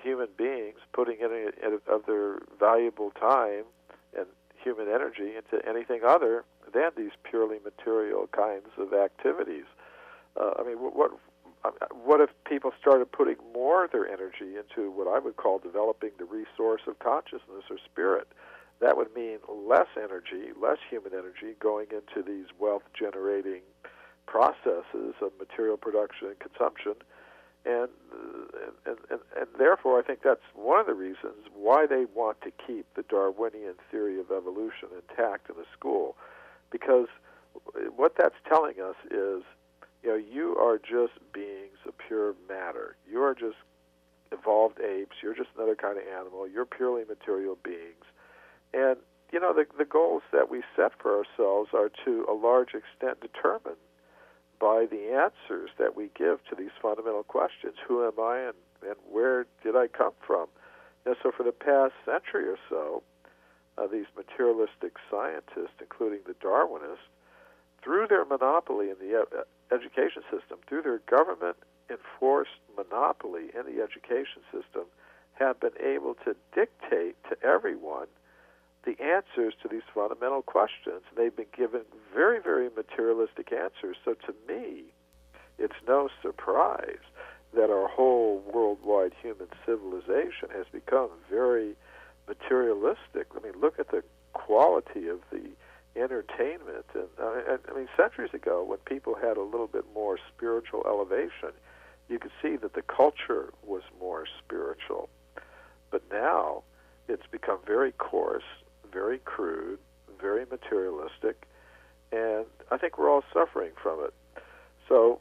human beings putting any of their valuable time and human energy into anything other than these purely material kinds of activities. What if people started putting more of their energy into what I would call developing the resource of consciousness or spirit? That would mean less energy, less human energy going into these wealth-generating processes of material production and consumption. And therefore, I think that's one of the reasons why they want to keep the Darwinian theory of evolution intact in the school, because what that's telling us is, you are just beings of pure matter. You are just evolved apes. You're just another kind of animal. You're purely material beings. And, the goals that we set for ourselves are to a large extent determined by the answers that we give to these fundamental questions. Who am I and where did I come from? So for the past century or so, these materialistic scientists, including the Darwinists, through their monopoly in the education system, through their government-enforced monopoly in the education system, have been able to dictate to everyone the answers to these fundamental questions. They've been given very, very materialistic answers. So to me, it's no surprise that our whole worldwide human civilization has become very materialistic. Look at the quality of the entertainment. And centuries ago, when people had a little bit more spiritual elevation, you could see that the culture was more spiritual. But now it's become very coarse, very crude, very materialistic, and I think we're all suffering from it. So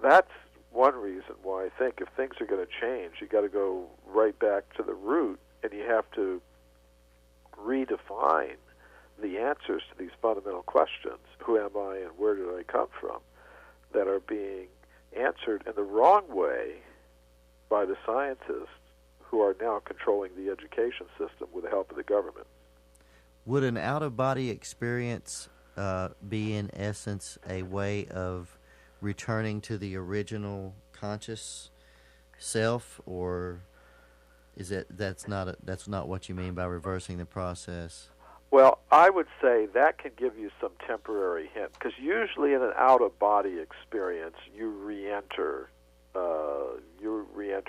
that's one reason why I think if things are going to change, you got to go right back to the root, and you have to redefine the answers to these fundamental questions. Who am I and where did I come from? That are being answered in the wrong way by the scientists who are now controlling the education system with the help of the government. Would an out-of-body experience be, in essence, a way of returning to the original conscious self, or is that's not what you mean by reversing the process? Well, I would say that can give you some temporary hint, because usually in an out-of-body experience, you re-enter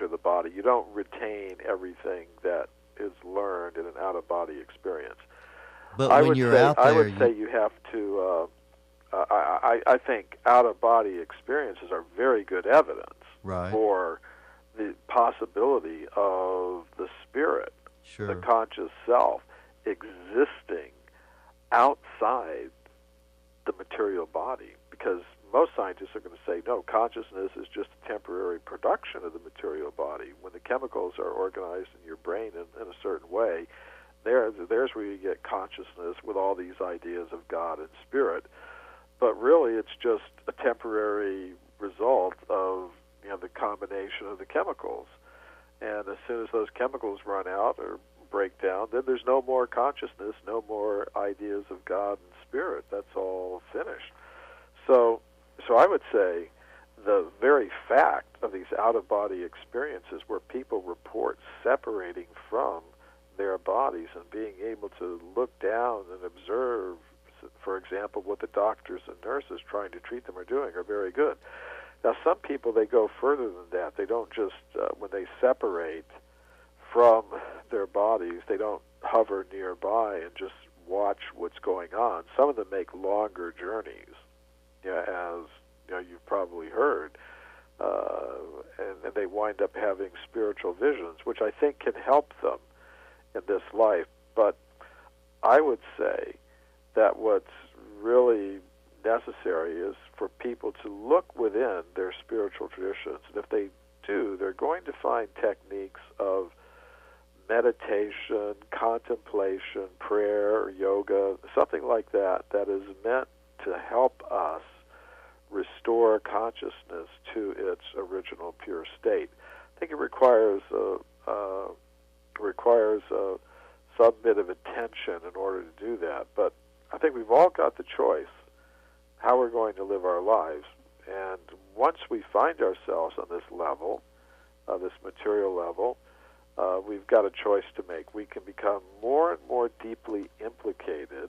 the body. You don't retain everything that is learned in an out-of-body experience. But when you're out there, I would say you have to. I think out-of-body experiences are very good evidence for the possibility of the spirit, the conscious self, existing outside the material body, because most scientists are going to say, no, consciousness is just a temporary production of the material body. When the chemicals are organized in your brain in a certain way, there's where you get consciousness with all these ideas of God and spirit. But really, it's just a temporary result of the combination of the chemicals. And as soon as those chemicals run out or break down, then there's no more consciousness, no more ideas of God and spirit. That's all finished. So I would say the very fact of these out-of-body experiences where people report separating from their bodies and being able to look down and observe, for example, what the doctors and nurses trying to treat them are doing are very good. Now, some people, they go further than that. They don't just, when they separate from their bodies, they don't hover nearby and just watch what's going on. Some of them make longer journeys, as you've probably heard, and they wind up having spiritual visions, which I think can help them in this life. But I would say that what's really necessary is for people to look within their spiritual traditions, and if they do, they're going to find techniques of meditation, contemplation, prayer, yoga, something like that, that is meant to help us restore consciousness to its original pure state. I think it requires some bit of attention in order to do that, but I think we've all got the choice how we're going to live our lives, and once we find ourselves on this level, this material level, we've got a choice to make. We can become more and more deeply implicated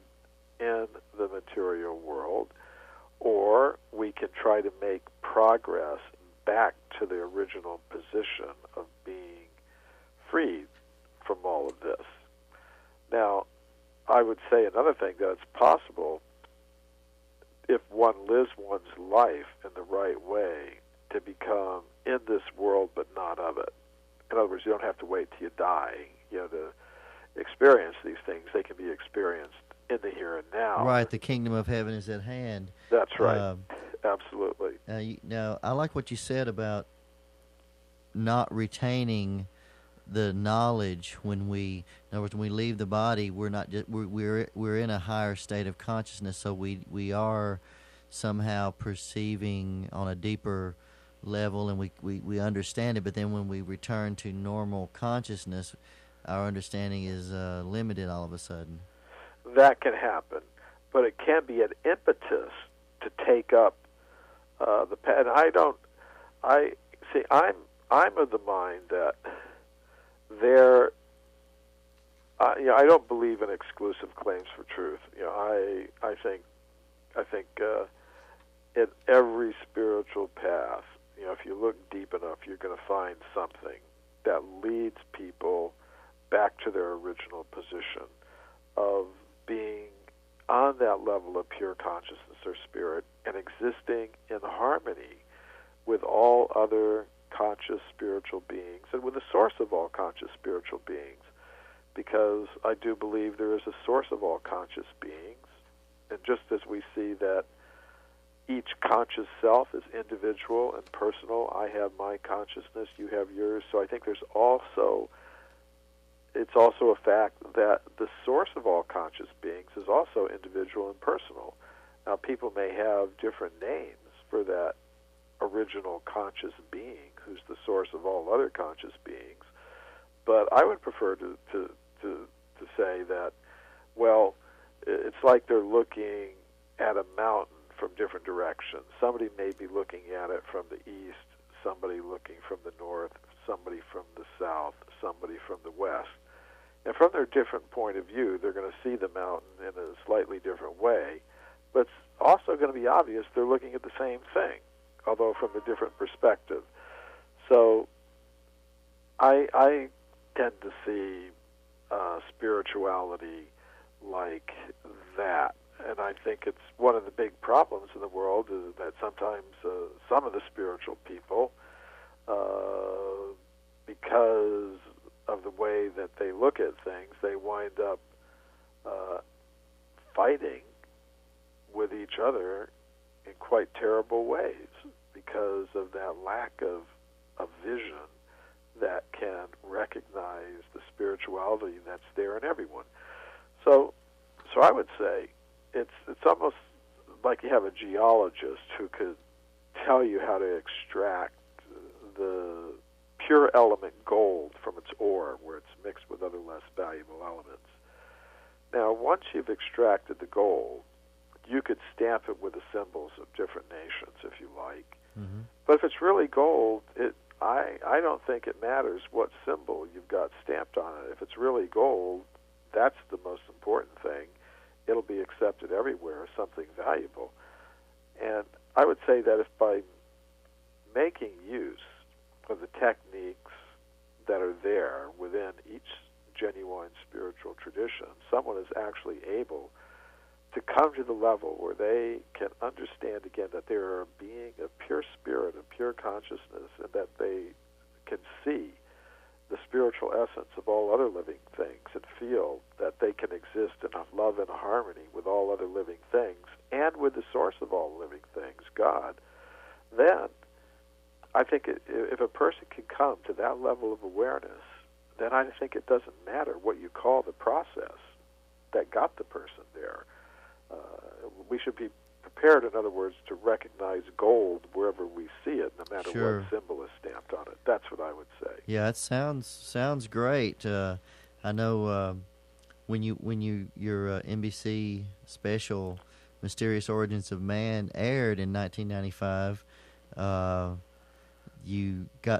in the material world, or we can try to make progress back to the original position of being freed from all of this. Now, I would say another thing, that it's possible, if one lives one's life in the right way, to become in this world but not of it. In other words, you don't have to wait till you die, to experience these things. They can be experienced in the here and now. Right, the kingdom of heaven is at hand. That's right. Absolutely. Now, I like what you said about not retaining the knowledge when we, in other words, when we leave the body. We're not just, we're in a higher state of consciousness, so we are somehow perceiving on a deeper level, and we understand it. But then when we return to normal consciousness, our understanding is limited all of a sudden. That can happen, but it can be an impetus to take up the path. And I'm of the mind that I don't believe in exclusive claims for truth. I think in every spiritual path, if you look deep enough, you're going to find something that leads people back to their original position of being on that level of pure consciousness or spirit and existing in harmony with all other conscious spiritual beings and with the source of all conscious spiritual beings, because I do believe there is a source of all conscious beings. And just as we see that each conscious self is individual and personal, I have my consciousness, you have yours, so I think it's also a fact that the source of all conscious beings is also individual and personal. Now, people may have different names for that original conscious being who's the source of all other conscious beings, but I would prefer to say that, well, it's like they're looking at a mountain from different directions. Somebody may be looking at it from the east, somebody looking from the north, somebody from the south, somebody from the west. And from their different point of view, they're going to see the mountain in a slightly different way, but it's also going to be obvious they're looking at the same thing, although from a different perspective. So I tend to see spirituality like that. And I think it's one of the big problems in the world is that sometimes some of the spiritual people, because of the way that they look at things, they wind up fighting with each other in quite terrible ways because of that lack of vision that can recognize the spirituality that's there in everyone. So I would say it's almost like you have a geologist who could tell you how to extract the pure element gold from its ore, where it's mixed with other less valuable elements. Now, once you've extracted the gold, you could stamp it with the symbols of different nations, if you like. Mm-hmm. But if it's really gold, I don't think it matters what symbol you've got stamped on it. If it's really gold, that's the most important thing. It'll be accepted everywhere as something valuable. And I would say that if by making use of the techniques that are there within each genuine spiritual tradition, someone is actually able to come to the level where they can understand again that they are a being of pure spirit and pure consciousness, and that they can see the spiritual essence of all other living things and feel that they can exist in love and harmony with all other living things and with the source of all living things, God, then I think if a person can come to that level of awareness, then I think it doesn't matter what you call the process that got the person there. We should be prepared, in other words, to recognize gold wherever we see it, no matter what symbol is stamped on it. That's what I would say. Yeah, it sounds great. I know when your NBC special Mysterious Origins of Man aired in 1995, you got